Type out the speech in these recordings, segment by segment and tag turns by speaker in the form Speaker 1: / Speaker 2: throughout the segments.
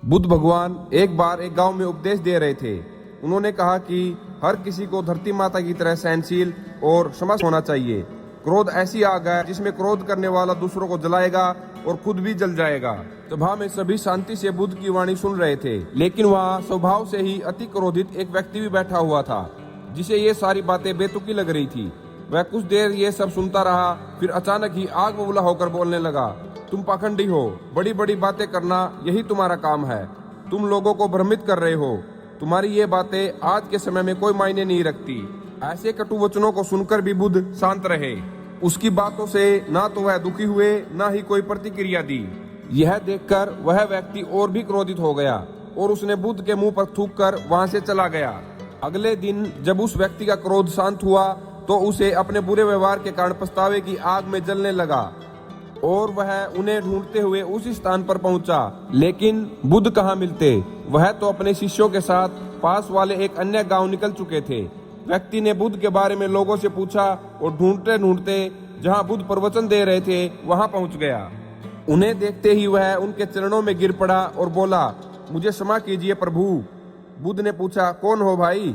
Speaker 1: बुद्ध भगवान एक बार एक गांव में उपदेश दे रहे थे। उन्होंने कहा कि हर किसी को धरती माता की तरह सहनशील और क्षमा होना चाहिए। क्रोध ऐसी आग है जिसमें क्रोध करने वाला दूसरों को जलाएगा और खुद भी जल जाएगा। सभा में सभी शांति से बुद्ध की वाणी सुन रहे थे, लेकिन वहाँ स्वभाव से ही अति क्रोधित एक व्यक्ति भी बैठा हुआ था, जिसे ये सारी बातें बेतुकी लग रही थी। वह कुछ देर ये सब सुनता रहा, फिर अचानक ही आग बबूला होकर बोलने लगा, तुम पाखंडी हो, बड़ी बड़ी बातें करना यही तुम्हारा काम है। तुम लोगों को भ्रमित कर रहे हो। तुम्हारी ये बातें आज के समय में कोई मायने नहीं रखती। ऐसे कटु वचनों को सुनकर भी बुद्ध शांत रहे। उसकी बातों से ना तो वह दुखी हुए, ना ही कोई प्रतिक्रिया दी। यह देखकर वह व्यक्ति और भी क्रोधित हो गया और उसने बुद्ध के मुंह पर थूककर वहां से चला गया। अगले दिन जब उस व्यक्ति का क्रोध शांत हुआ तो उसे अपने बुरे व्यवहार के कारण पछतावे की आग में जलने लगा और वह उन्हें ढूंढते हुए उस स्थान पर पहुंचा। लेकिन बुद्ध कहाँ मिलते। वह तो अपने शिष्यों के साथ पास वाले एक अन्य गांव निकल चुके थे। व्यक्ति ने बुद्ध के बारे में लोगों से पूछा और ढूंढते ढूंढते जहां बुद्ध प्रवचन दे रहे थे वहां पहुंच गया। उन्हें देखते ही वह उनके चरणों में गिर पड़ा और बोला, मुझे क्षमा कीजिए प्रभु। बुद्ध ने पूछा, कौन हो भाई,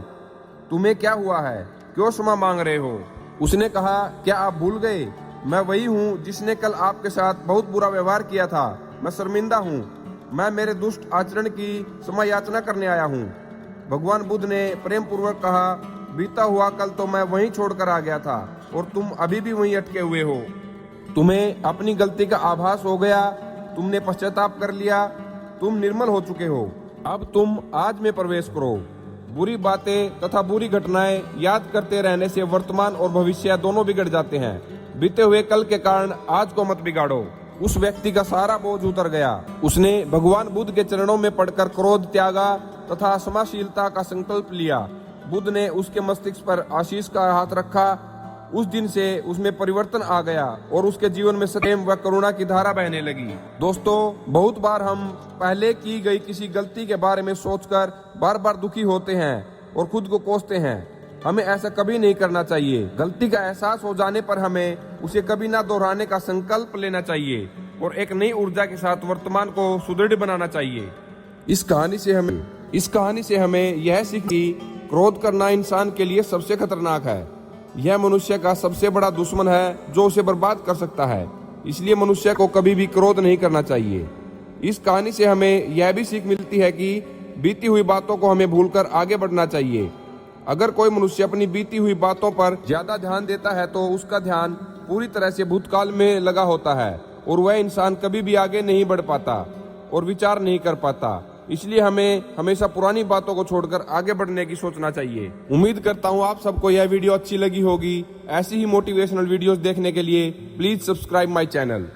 Speaker 1: तुम्हें क्या हुआ है, क्यों क्षमा मांग रहे हो? उसने कहा, क्या आप भूल गए? मैं वही हूँ जिसने कल आपके साथ बहुत बुरा व्यवहार किया था। मैं शर्मिंदा हूँ। मैं मेरे दुष्ट आचरण की क्षमा याचना करने आया हूँ। भगवान बुद्ध ने प्रेम पूर्वक कहा, बीता हुआ कल तो मैं वहीं छोड़कर आ गया था और तुम अभी भी वहीं अटके हुए हो। तुम्हें अपनी गलती का आभास हो गया, तुमने पश्चाताप कर लिया, तुम निर्मल हो चुके हो। अब तुम आज में प्रवेश करो। बुरी बातें तथा बुरी घटनाएं याद करते रहने से वर्तमान और भविष्य दोनों बिगड़ जाते हैं। बीते हुए कल के कारण आज को मत बिगाड़ो। उस व्यक्ति का सारा बोझ उतर गया। उसने भगवान बुद्ध के चरणों में पड़कर क्रोध त्यागा तथा क्षमाशीलता का संकल्प लिया। बुद्ध ने उसके मस्तिष्क पर आशीष का हाथ रखा। उस दिन से उसमें परिवर्तन आ गया और उसके जीवन में प्रेम व करुणा की धारा बहने लगी। दोस्तों, बहुत बार हम पहले की गई किसी गलती के बारे में सोचकर बार बार दुखी होते हैं और खुद को कोसते हैं। हमें ऐसा कभी नहीं करना चाहिए। गलती का एहसास हो जाने पर हमें उसे कभी ना दोहराने का संकल्प लेना चाहिए और एक नई ऊर्जा के साथ वर्तमान को सुदृढ़ बनाना चाहिए। इस कहानी से हमें यह सीख कि क्रोध करना इंसान के लिए सबसे खतरनाक है। यह मनुष्य का सबसे बड़ा दुश्मन है जो उसे बर्बाद कर सकता है। इसलिए मनुष्य को कभी भी क्रोध नहीं करना चाहिए। इस कहानी से हमें यह भी सीख मिलती है कि बीती हुई बातों को हमें भूलकर आगे बढ़ना चाहिए। अगर कोई मनुष्य अपनी बीती हुई बातों पर ज्यादा ध्यान देता है तो उसका ध्यान पूरी तरह से भूतकाल में लगा होता है और वह इंसान कभी भी आगे नहीं बढ़ पाता और विचार नहीं कर पाता। इसलिए हमें हमेशा पुरानी बातों को छोड़कर आगे बढ़ने की सोचना चाहिए। उम्मीद करता हूँ आप सबको यह वीडियो अच्छी लगी होगी। ऐसी ही मोटिवेशनल वीडियोस देखने के लिए प्लीज सब्सक्राइब माय चैनल।